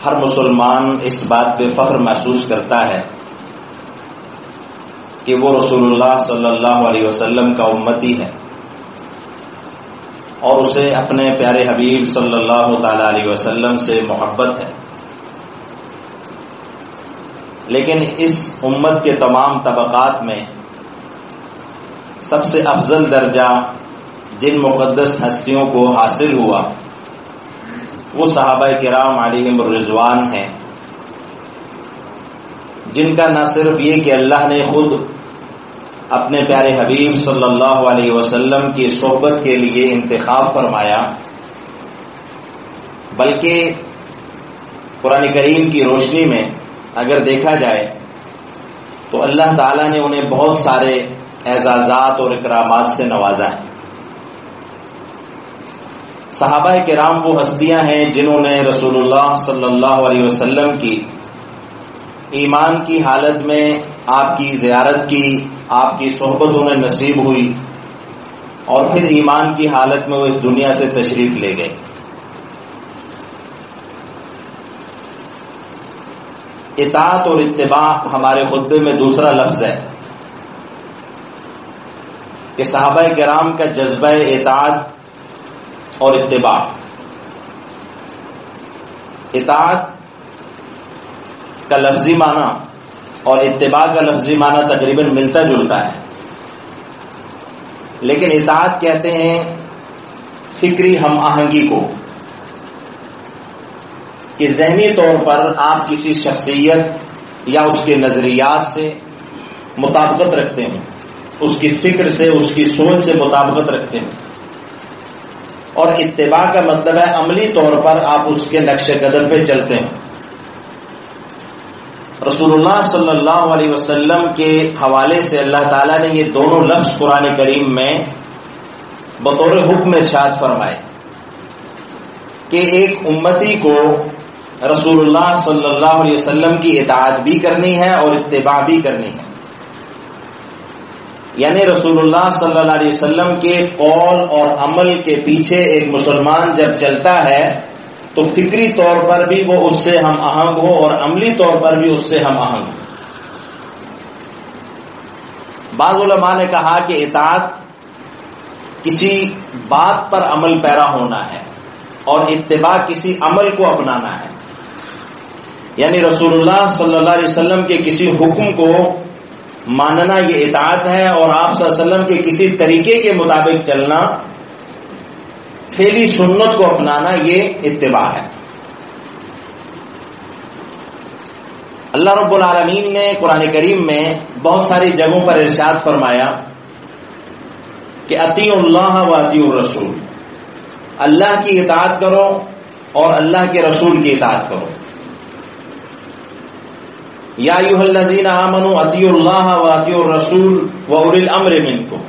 ہر مسلمان اس بات پہ فخر محسوس کرتا ہے کہ وہ رسول اللہ صلی اللہ علیہ وسلم کا امتی ہے اور اسے اپنے پیارے حبیب صلی اللہ تعالی علیہ وسلم سے محبت ہے. لیکن اس امت کے تمام طبقات میں سب سے افضل درجہ جن مقدس ہستیوں کو حاصل ہوا وہ صحابہ کرام علیہم الرضوان ہیں، جن کا نہ صرف یہ کہ اللہ نے خود اپنے پیارے حبیب صلی اللہ علیہ وسلم کی صحبت کے لیے انتخاب فرمایا، بلکہ قرآن کریم کی روشنی میں اگر دیکھا جائے تو اللہ تعالیٰ نے انہیں بہت سارے اعزازات اور اکرامات سے نوازا ہے. صحابہ کرام وہ ہستیاں ہیں جنہوں نے رسول اللہ صلی اللہ علیہ وسلم کی ایمان کی حالت میں آپ کی زیارت کی، آپ کی صحبت انہیں نصیب ہوئی اور پھر ایمان کی حالت میں وہ اس دنیا سے تشریف لے گئے. اطاعت اور اتباع ہمارے خطبے میں دوسرا لفظ ہے کہ صحابہ کرام کا جذبہ اطاعت اور اتباع. اطاعت کا لفظی معنی اور اتباع کا لفظی معنی تقریباً ملتا جلتا ہے، لیکن اطاعت کہتے ہیں فکری ہم آہنگی کو، کہ ذہنی طور پر آپ کسی شخصیت یا اس کے نظریات سے مطابقت رکھتے ہیں، اس کی فکر سے، اس کی سوچ سے مطابقت رکھتے ہیں. اور اتباع کا مطلب ہے عملی طور پر آپ اس کے نقش قدم پہ چلتے ہیں. رسول اللہ صلی اللہ علیہ وسلم کے حوالے سے اللہ تعالیٰ نے یہ دونوں لفظ قرآن کریم میں بطور حکم ارشاد فرمائے کہ ایک امتی کو رسول اللہ صلی اللہ علیہ وسلم کی اطاعت بھی کرنی ہے اور اتباع بھی کرنی ہے. یعنی رسول اللہ صلی اللہ علیہ وسلم کے قول اور عمل کے پیچھے ایک مسلمان جب چلتا ہے تو فکری طور پر بھی وہ اس سے ہم آہنگ ہو اور عملی طور پر بھی اس سے ہم آہنگ ہو. بعض علماء نے کہا کہ اطاعت کسی بات پر عمل پیرا ہونا ہے اور اتباع کسی عمل کو اپنانا ہے. یعنی رسول اللہ صلی اللہ علیہ وسلم کے کسی حکم کو ماننا یہ اطاعت ہے، اور آپ صلی اللہ علیہ وسلم کے کسی طریقے کے مطابق چلنا، فعلی سنت کو اپنانا، یہ اتباع ہے. اللہ رب العالمین نے قرآن کریم میں بہت ساری جگہوں پر ارشاد فرمایا کہ اطیعوا اللہ و اطیعوا الرسول، اللہ کی اطاعت کرو اور اللہ کے رسول کی اطاعت کرو. یا ایھا الذین آمنوا اطیعوا اللہ و اطیعوا الرسول و اولی الامر منکم،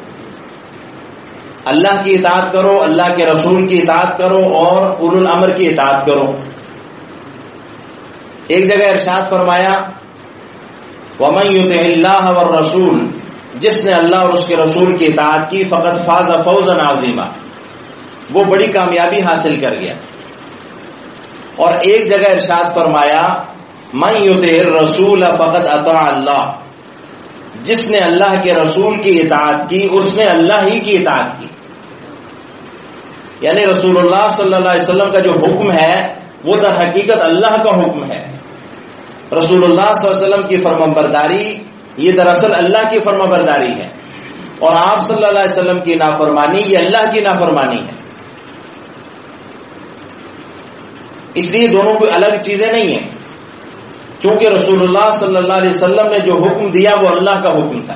اللہ کی اطاعت کرو، اللہ کے رسول کی اطاعت کرو اور اولو الامر کی اطاعت کرو. ایک جگہ ارشاد فرمایا وَمَن يُطِعِ اللَّهَ وَالرَّسُولَ، جس نے اللہ اور اس کے رسول کی اطاعت کی فقد فاز فوزا عظیما، وہ بڑی کامیابی حاصل کر گیا. اور ایک جگہ ارشاد فرمایا من یطع الرسول فقد اطاع اللہ، جس نے اللہ کے رسول کی اطاعت کی اس نے اللہ ہی کی اطاعت کی. یعنی رسول اللہ صلی اللہ علیہ وسلم کا جو حکم ہے وہ در حقیقت اللہ کا حکم ہے. رسول اللہ صلی اللہ علیہ وسلم کی فرمانبرداری یہ دراصل اللہ کی فرمانبرداری ہے، اور آپ صلی اللہ علیہ وسلم کی نافرمانی یہ اللہ کی نافرمانی ہے. اس لیے دونوں کوئی الگ چیزیں نہیں ہیں، چونکہ رسول اللہ صلی اللہ علیہ وسلم نے جو حکم دیا وہ اللہ کا حکم تھا.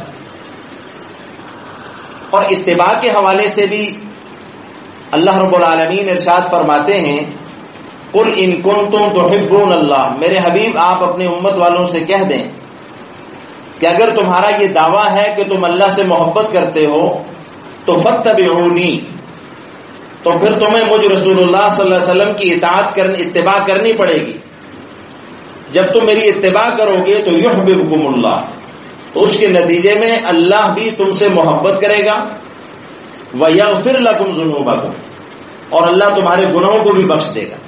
اور اتباع کے حوالے سے بھی اللہ رب العالمین ارشاد فرماتے ہیں قل ان کنتم تحبون اللہ، میرے حبیب آپ اپنے امت والوں سے کہہ دیں کہ اگر تمہارا یہ دعویٰ ہے کہ تم اللہ سے محبت کرتے ہو تو فاتبعونی، تو پھر تمہیں مجھ رسول اللہ صلی اللہ علیہ وسلم کی اتباع کرنی پڑے گی. جب تم میری اتباع کرو گے تو یحببکم اللہ، تو اس کے نتیجے میں اللہ بھی تم سے محبت کرے گا. وَيَغْفِرْ لَكُمْ ذُنُوبَكُمْ، اور اللہ تمہارے گناہوں کو بھی بخش دے گا.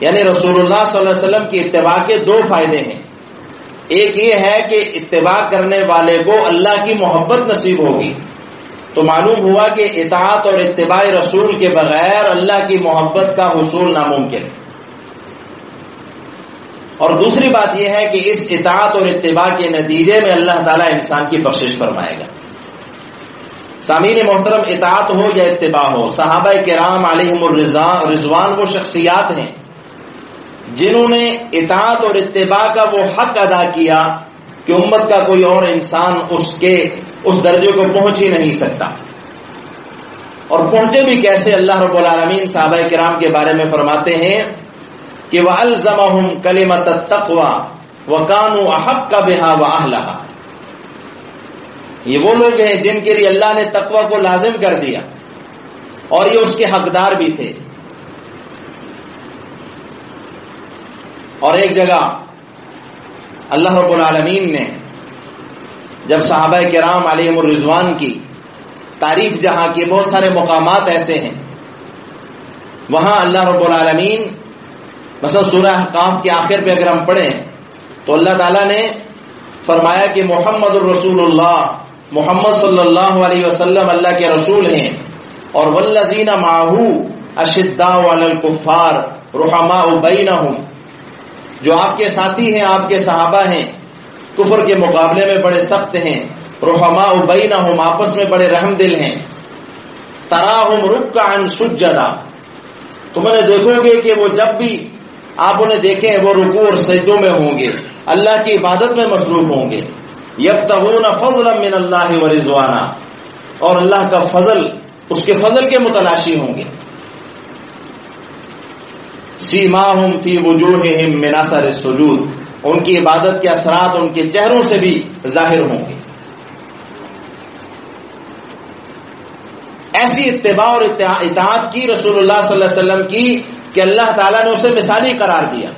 یعنی رسول اللہ صلی اللہ علیہ وسلم کی اتباع کے دو فائدے ہیں. ایک یہ ہے کہ اتباع کرنے والے کو اللہ کی محبت نصیب ہوگی، تو معلوم ہوا کہ اطاعت اور اتباع رسول کے بغیر اللہ کی محبت کا حصول ناممکن ہے. اور دوسری بات یہ ہے کہ اس اطاعت اور اتباع کے نتیجے میں اللہ تعالیٰ انسان کی بخشش فرمائے گا. سامعین محترم، اطاعت ہو یا اتباع ہو، صحابہ کرام علیہم الرضوان وہ شخصیات ہیں جنہوں نے اطاعت اور اتباع کا وہ حق ادا کیا کہ امت کا کوئی اور انسان اس درجے کو پہنچ ہی نہیں سکتا. اور پہنچے بھی کیسے؟ اللہ رب العالمین صحابہ کرام کے بارے میں فرماتے ہیں کہ وَأَلْزَمَهُمْ كَلِمَةَ التَّقْوَى وَكَانُوا أَحَقَّ بِهَا وَأَهْلَهَا. یہ وہ لوگ ہیں جن کے لیے اللہ نے تقوی کو لازم کر دیا اور یہ اس کے حقدار بھی تھے. اور ایک جگہ اللہ رب العالمین نے جب صحابہ کرام علیہم الرضوان کی تعریف جہاں کی، بہت سارے مقامات ایسے ہیں وہاں اللہ رب العالمین مثلا سورہ احقاف کے آخر پہ اگر ہم پڑھیں تو اللہ تعالیٰ نے فرمایا کہ محمد الرسول اللہ، محمد صلی اللہ علیہ وسلم اللہ کے رسول ہیں، اور والذین معہ اشداء علی الکفار رحماء بینہم، جو آپ کے ساتھی ہیں، آپ کے صحابہ ہیں، کفر کے مقابلے میں بڑے سخت ہیں، رحماء بینہم آپس میں بڑے رحم دل ہیں، تراہم رکعا سجدا، تم نے دیکھو گے کہ وہ جب بھی آپ انہیں دیکھیں وہ رکوع اور سجدوں میں ہوں گے، اللہ کی عبادت میں مصروف ہوں گے. یبتغون فضلا من اللہ ورضوانا، اور اللہ کا فضل، اس کے فضل کے متلاشی ہوں گے. سیماہم فی وجوہہم من اثر السجود، ان کی عبادت کے اثرات ان کے چہروں سے بھی ظاہر ہوں گے. ایسی اتباع اور اطاعت کی رسول اللہ صلی اللہ علیہ وسلم کی کہ اللہ تعالیٰ نے اسے مثالی قرار دیا.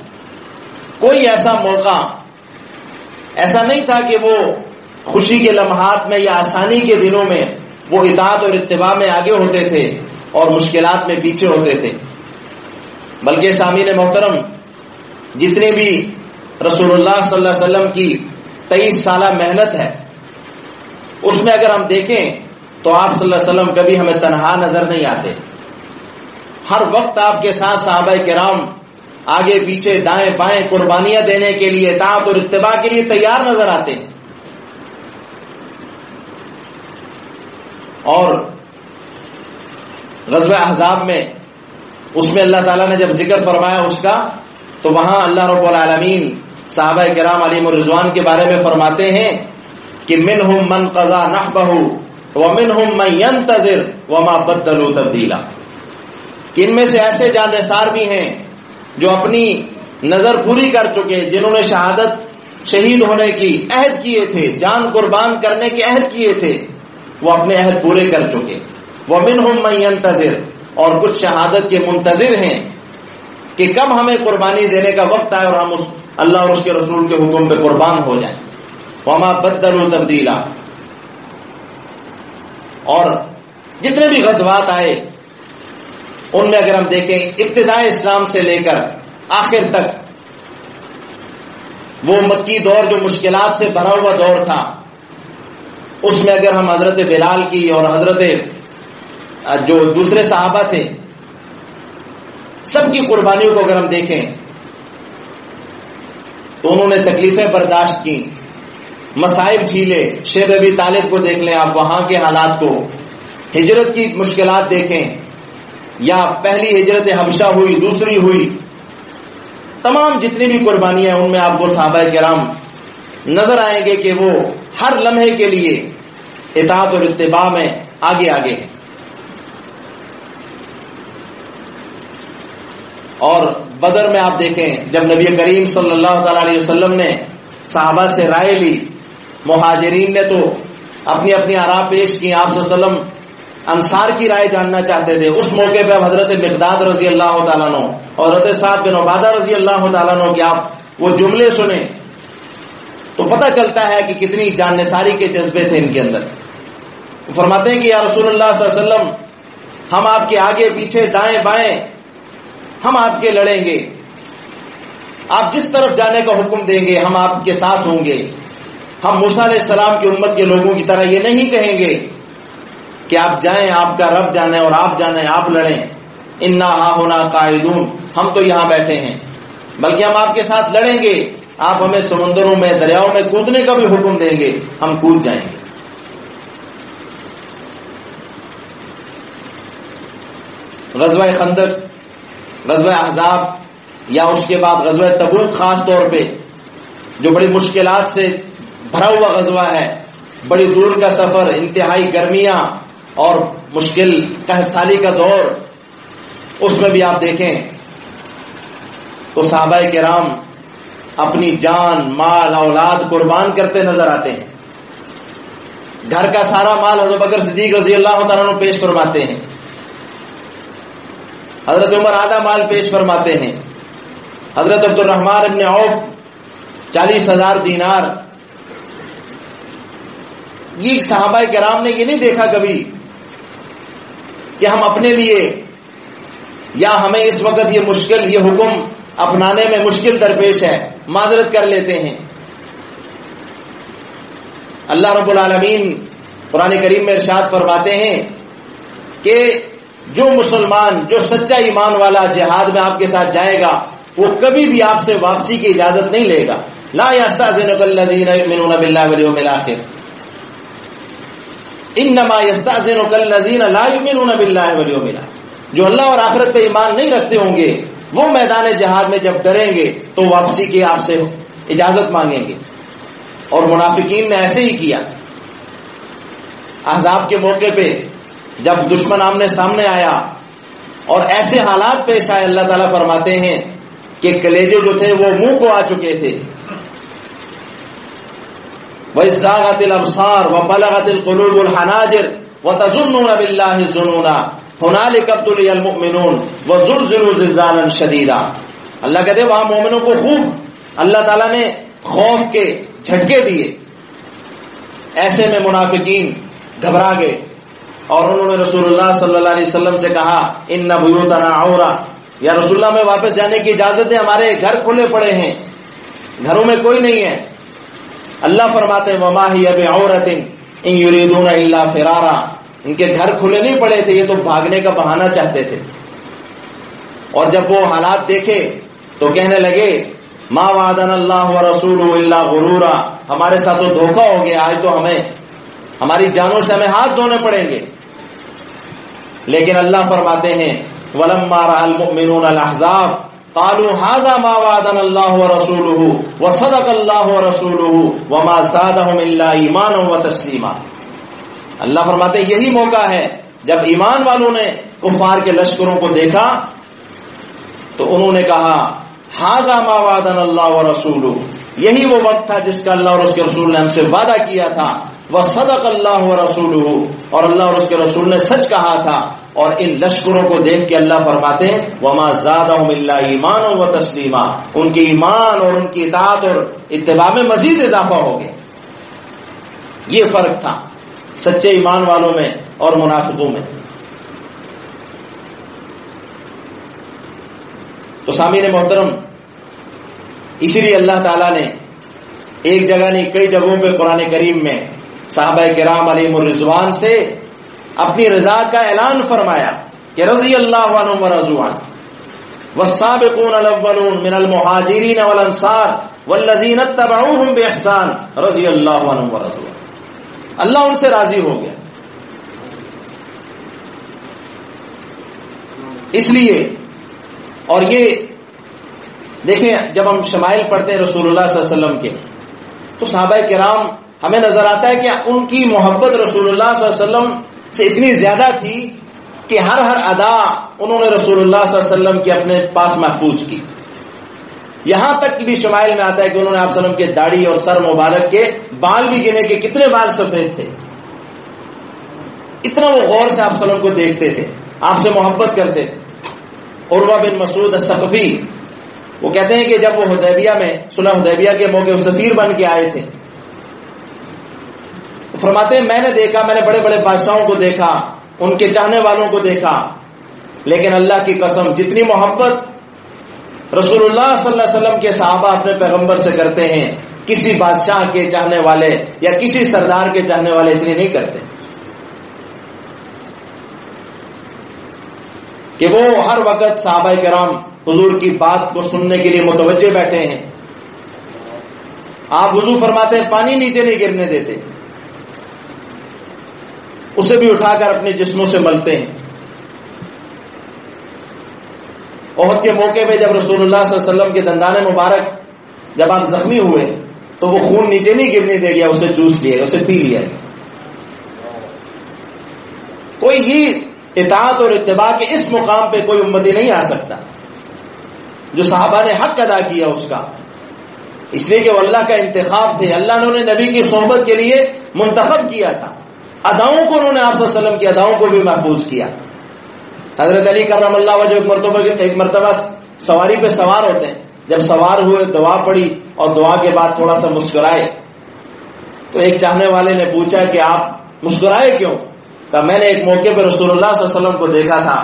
کوئی ایسا موقع ایسا نہیں تھا کہ وہ خوشی کے لمحات میں یا آسانی کے دنوں میں وہ اطاعت اور اتباع میں آگے ہوتے تھے اور مشکلات میں پیچھے ہوتے تھے. بلکہ سامعین محترم، جتنی بھی رسول اللہ صلی اللہ علیہ وسلم کی 23 سالہ محنت ہے، اس میں اگر ہم دیکھیں تو آپ صلی اللہ علیہ وسلم کبھی ہمیں تنہا نظر نہیں آتے. ہر وقت آپ کے ساتھ صحابہ کرام آگے پیچھے دائیں بائیں قربانیاں دینے کے لیے، اطاعت اور اتباع کے لیے تیار نظر آتے ہیں. اور غزوہ احزاب میں اس میں اللہ تعالیٰ نے جب ذکر فرمایا اس کا، تو وہاں اللہ رب العالمین صحابہ کرام علیہم الرضوان کے بارے میں فرماتے ہیں کہ منہم من قضا نحبہ ومنہم من ينتظر وما بدلوا تبدیلا، کہ ان میں سے ایسے جان نثار بھی ہیں جو اپنی نظر پوری کر چکے، جنہوں نے شہید ہونے کی عہد کیے تھے، جان قربان کرنے کے عہد کیے تھے، وہ اپنے عہد پورے کر چکے. ومنہم من ينتظر، اور کچھ شہادت کے منتظر ہیں کہ کب ہمیں قربانی دینے کا وقت آئے اور ہم اللہ اور اس کے رسول کے حکم پہ قربان ہو جائیں. وما بدلوا تبدیلا. اور جتنے بھی غزوات آئے ان میں اگر ہم دیکھیں ابتدائے اسلام سے لے کر آخر تک، وہ مکی دور جو مشکلات سے بھرا ہوا دور تھا، اس میں اگر ہم حضرت بلال کی اور حضرت جو دوسرے صحابہ تھے سب کی قربانیوں کو اگر ہم دیکھیں تو انہوں نے تکلیفیں برداشت کی، مصائب جھیلے. شیخ ابی طالب کو دیکھ لیں آپ، وہاں کے حالات کو، ہجرت کی مشکلات دیکھیں، یا پہلی ہجرت حبشہ ہوئی، دوسری ہوئی، تمام جتنی بھی قربانیاں ہیں ان میں آپ کو صحابہ کرام نظر آئیں گے کہ وہ ہر لمحے کے لیے اطاعت اور اتباع میں آگے آگے ہیں. اور بدر میں آپ دیکھیں جب نبی کریم صلی اللہ تعالی علیہ وسلم نے صحابہ سے رائے لی، مہاجرین نے تو اپنی اپنی آراء پیش کی، آپ صلی اللہ علیہ وسلم انصار کی رائے جاننا چاہتے تھے. اس موقع پہ اب حضرت مقداد رضی اللہ تعالیٰ عنہ اور حضرت سعد بن عبادہ رضی اللہ تعالیٰ عنہ کے آپ وہ جملے سنیں تو پتہ چلتا ہے کہ کتنی جان نثاری کے جذبے تھے ان کے اندر. فرماتے ہیں کہ یا رسول اللہ صلی اللہ علیہ وسلم، ہم آپ کے آگے پیچھے دائیں بائیں ہم آپ کے لڑیں گے، آپ جس طرف جانے کا حکم دیں گے ہم آپ کے ساتھ ہوں گے. ہم موسیٰ علیہ السلام کی امت کے لوگوں کی طرح یہ نہیں کہیں گے کہ آپ جائیں آپ کا رب جانے اور آپ جانیں آپ لڑیں. انا ہاہنا قاعدون، ہم تو یہاں بیٹھے ہیں، بلکہ ہم آپ کے ساتھ لڑیں گے. آپ ہمیں سمندروں میں دریاؤں میں کودنے کا بھی حکم دیں گے ہم کود جائیں گے. غزوہ خندق، غزوہ احزاب یا اس کے بعد غزوہ تبوک خاص طور پہ جو بڑی مشکلات سے بھرا ہوا غزوہ ہے، بڑی دور کا سفر، انتہائی گرمیاں اور مشکل قحط سالی کا دور، اس میں بھی آپ دیکھیں تو صحابہ کرام اپنی جان مال اولاد قربان کرتے نظر آتے ہیں. گھر کا سارا مال حضرت بکر صدیق رضی اللہ تعالیٰ عنہ پیش فرماتے ہیں، حضرت عمر آدھا مال پیش فرماتے ہیں، حضرت عبد الرحمن ابن عوف 40,000 دینار. یہ صحابہ کرام نے یہ نہیں دیکھا کبھی کہ ہم اپنے لیے یا ہمیں اس وقت یہ مشکل یہ حکم اپنانے میں مشکل درپیش ہے، معذرت کر لیتے ہیں. اللہ رب العالمین قرآن کریم میں ارشاد فرماتے ہیں کہ جو مسلمان جو سچا ایمان والا جہاد میں آپ کے ساتھ جائے گا وہ کبھی بھی آپ سے واپسی کی اجازت نہیں لے گا. لا یستأذنک الذین یؤمنون باللہ والیوم الآخر انما یستأذنک الذین لا یؤمنون باللہ والیوم الآخر. جو اللہ اور آخرت پہ ایمان نہیں رکھتے ہوں گے وہ میدان جہاد میں جب ڈریں گے تو واپسی کی آپ سے اجازت مانگیں گے. اور منافقین نے ایسے ہی کیا. احزاب کے موقع پہ جب دشمن آمنے سامنے آیا اور ایسے حالات پیش آئے، اللہ تعالیٰ فرماتے ہیں کہ کلیجے جو تھے وہ منہ کو آ چکے تھے. وَإِذْ زَاغَتِ الْأَبْصَارُ وَبَلَغَتِ الْقُلُوبُ الْحَنَاجِرَ وَتَظُنُّونَ بِاللَّهِ الظُّنُونَ هُنَالِكَ ابْتُلِيَ الْمُؤْمِنُونَ وَزُلْزِلُوا زِلْزَالًا شَدِيدًا. اللہ کہتے ہیں وہاں مومنوں کو خوب اللہ تعالیٰ نے خوف کے جھٹکے دیے. ایسے میں منافقین گھبرا گئے اور انہوں نے رسول اللہ صلی اللہ علیہ وسلم سے کہا ان بیوتنا عورہ، یا رسول اللہ میں واپس جانے کی اجازت ہے، ہمارے گھر کھلے پڑے ہیں، گھروں میں کوئی نہیں ہے. اللہ فرماتے ہیں وما ہی بعورۃ ان یریدون الا فرارا. ان کے گھر کھلے نہیں پڑے تھے، یہ تو بھاگنے کا بہانہ چاہتے تھے. اور جب وہ حالات دیکھے تو کہنے لگے ما وعدنا اللہ ورسولہ الا غرورا. ہمارے ساتھ تو دھوکہ ہو گیا، آج تو ہمیں ہماری جانوں سے ہمیں ہاتھ دھونے پڑیں گے. لیکن اللہ فرماتے ہیں وَلَمَّا رَأَى الْمُؤْمِنُونَ الْأَحْزَابَ قَالُوا هَذَا مَا وَعَدَنَا اللَّهُ وَرَسُولُهُ وَصَدَقَ اللَّهُ وَرَسُولُهُ وَمَا زَادَهُمْ إِلَّا إِيمَانًا وَتَسْلِيمًا. اللہ فرماتے ہیں یہی موقع ہے جب ایمان والوں نے کفار کے لشکروں کو دیکھا تو انہوں نے کہا هَذَا مَا وَعَدَنَا اللَّهُ وَرَسُولُهُ. یہی وہ وقت تھا جس کا اللہ اور اس کے رسول نے ہم سے وعدہ کیا تھا. وَصَدَقَ اللَّهُ وَرَسُولُهُ، اور اللہ اور اس کے رسول نے سچ کہا تھا. اور ان لشکروں کو دیکھ کے اللہ فرماتے ہیں وَمَا زَادَهُمْ إِلَّا إِيمَانًا وَتَسْلِيمًا. ان کی ایمان اور ان کی اطاعت اور اتباع میں مزید اضافہ ہو گیا. یہ فرق تھا سچے ایمان والوں میں اور منافقوں میں. تو سامعین محترم، اسی لیے اللہ تعالیٰ نے ایک جگہ نہیں کئی جگہوں پہ قرآن کریم میں صحابہ کرام علیہم الرضوان سے اپنی رضا کا اعلان فرمایا کہ رضی اللہ عنہم ورضوا عنہ والسابقون الاولون من المہاجرین والانصار والذین اتبعوہم باحسان رضی اللہ عنہم ورضوا عنہ. اللہ ان سے راضی ہو گیا. اس لیے اور یہ دیکھیں جب ہم شمائل پڑھتے ہیں رسول اللہ صلی اللہ علیہ وسلم کے تو صحابہ کرام ہمیں نظر آتا ہے کہ ان کی محبت رسول اللہ صلی اللہ علیہ وسلم سے اتنی زیادہ تھی کہ ہر ادا انہوں نے رسول اللہ صلی اللہ علیہ وسلم کے اپنے پاس محفوظ کی. یہاں تک بھی شمائل میں آتا ہے کہ انہوں نے آپ صلی اللہ علیہ وسلم کے داڑھی اور سر مبارک کے بال بھی گنے کہ کتنے بال سفید تھے. اتنا وہ غور سے آپ صلی اللہ علیہ وسلم کو دیکھتے تھے، آپ سے محبت کرتے تھے. عروہ بن مسعود الثقفی وہ کہتے ہیں کہ جب وہ حدیبیہ میں صلح حدیبیہ کے موقع سفیر بن کے آئے تھے، فرماتے ہیں میں نے دیکھا، میں نے بڑے بڑے بادشاہوں کو دیکھا، ان کے چاہنے والوں کو دیکھا، لیکن اللہ کی قسم جتنی محبت رسول اللہ صلی اللہ علیہ وسلم کے صحابہ اپنے پیغمبر سے کرتے ہیں، کسی بادشاہ کے چاہنے والے یا کسی سردار کے چاہنے والے اتنے نہیں کرتے کہ وہ ہر وقت صحابہ کرام حضور کی بات کو سننے کے لیے متوجہ بیٹھے ہیں۔ آپ وضو فرماتے ہیں، پانی نیچے نہیں گرنے دیتے، اسے بھی اٹھا کر اپنے جسموں سے ملتے ہیں۔ احد کے موقع پہ جب رسول اللہ صلی اللہ علیہ وسلم کے دندان مبارک جب آپ زخمی ہوئے تو وہ خون نیچے نہیں گرنے دے گیا، اسے چوس لیا، اسے پی لیا۔ کوئی یہ اطاعت اور اتباع کے اس مقام پہ کوئی امتی نہیں آ سکتا جو صحابہ نے حق ادا کیا اس کا، اس لیے کہ وہ اللہ کا انتخاب تھے، اللہ نے انہیں نبی کی صحبت کے لیے منتخب کیا تھا۔ اداؤں کو انہوں نے آپ صلی اللہ علیہ وسلم کی اداؤں کو بھی محفوظ کیا۔ حضرت علی کرم اللہ وجہ ایک مرتبہ سواری پہ سوار ہوتے ہیں، جب سوار ہوئے دعا پڑھی اور دعا کے بعد تھوڑا سا مسکرائے تو ایک چاہنے والے نے پوچھا کہ آپ مسکرائے کیوں؟ کہا میں نے ایک موقع پہ رسول اللہ صلی اللہ علیہ وسلم کو دیکھا تھا،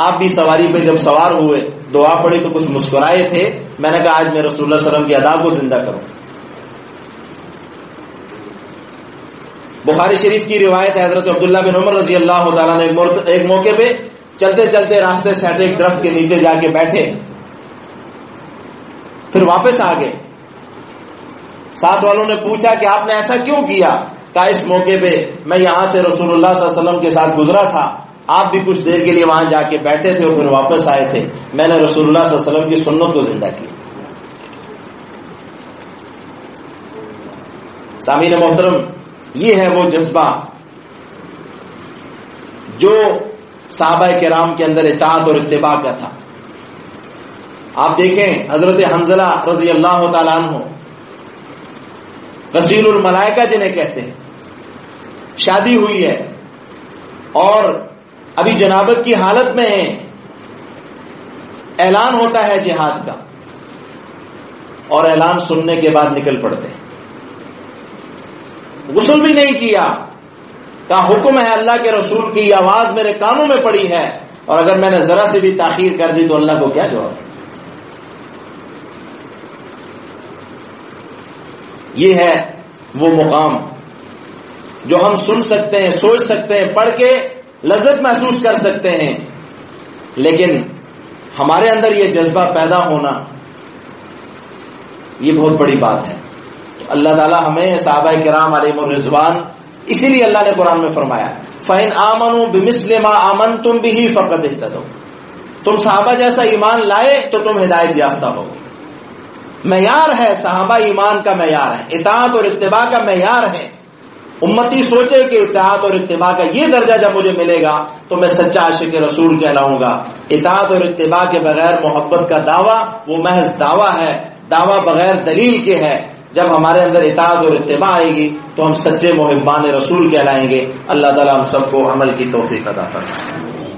آپ بھی سواری پہ جب سوار ہوئے دعا پڑھی تو کچھ مسکرائے تھے، میں نے کہا آج میں رسول اللہ صلی اللہ علیہ وسلم کی ادا کو زندہ کروں۔ بخاری شریف کی روایت ہے، حضرت عبداللہ بن عمر رضی اللہ تعالیٰ نے ایک موقع پہ چلتے چلتے راستے سے ہٹے ایک درخت کے نیچے جا کے بیٹھے، پھر واپس آ گئے۔ ساتھ والوں نے پوچھا کہ آپ نے ایسا کیوں کیا؟ کہا اس موقع پہ میں یہاں سے رسول اللہ صلی اللہ علیہ وسلم کے ساتھ گزرا تھا، آپ بھی کچھ دیر کے لیے وہاں جا کے بیٹھے تھے اور پھر واپس آئے تھے، میں نے رسول اللہ صلی اللہ علیہ وسلم کی سنت کو زندہ کیا۔ سامعین محترم، یہ ہے وہ جذبہ جو صحابہ کرام کے اندر اطاعت اور اتباع کا تھا۔ آپ دیکھیں حضرت حنظلہ رضی اللہ تعالیٰ عنہ، غسیل الملائکہ جنہیں کہتے ہیں، شادی ہوئی ہے اور ابھی جنابت کی حالت میں ہیں، اعلان ہوتا ہے جہاد کا اور اعلان سننے کے بعد نکل پڑتے ہیں، غسل بھی نہیں کیا، کا حکم ہے اللہ کے رسول کی، آواز میرے کانوں میں پڑی ہے اور اگر میں نے ذرا سے بھی تاخیر کر دی تو اللہ کو کیا جواب؟ یہ ہے وہ مقام جو ہم سن سکتے ہیں، سوچ سکتے ہیں، پڑھ کے لذت محسوس کر سکتے ہیں، لیکن ہمارے اندر یہ جذبہ پیدا ہونا یہ بہت بڑی بات ہے۔ تو اللہ تعالیٰ ہمیں صحابہ کرام علیہم الرضوان، اسی لیے اللہ نے قرآن میں فرمایا فَإِنْ آمَنُوا بِمِثْلِ مَا آمَنْتُمْ بِهِ فَقَدِ اهْتَدَوْا، تم صحابہ جیسا ایمان لائے تو تم ہدایت یافتہ ہو۔ معیار ہے صحابہ ایمان کا، معیار ہے اطاعت اور اتباع کا، معیار ہے۔ امتی سوچے کہ اطاعت اور اتباع کا یہ درجہ جب مجھے ملے گا تو میں سچا عاشق رسول کہلاؤں گا۔ اطاعت اور اتباع کے بغیر محبت کا دعویٰ وہ محض دعویٰ ہے، دعویٰ بغیر دلیل کے ہے۔ جب ہمارے اندر اطاعت اور اتباع آئے گی تو ہم سچے محبان رسول کہلائیں گے۔ اللہ تعالیٰ ہم سب کو عمل کی توفیق عطا فرمائے۔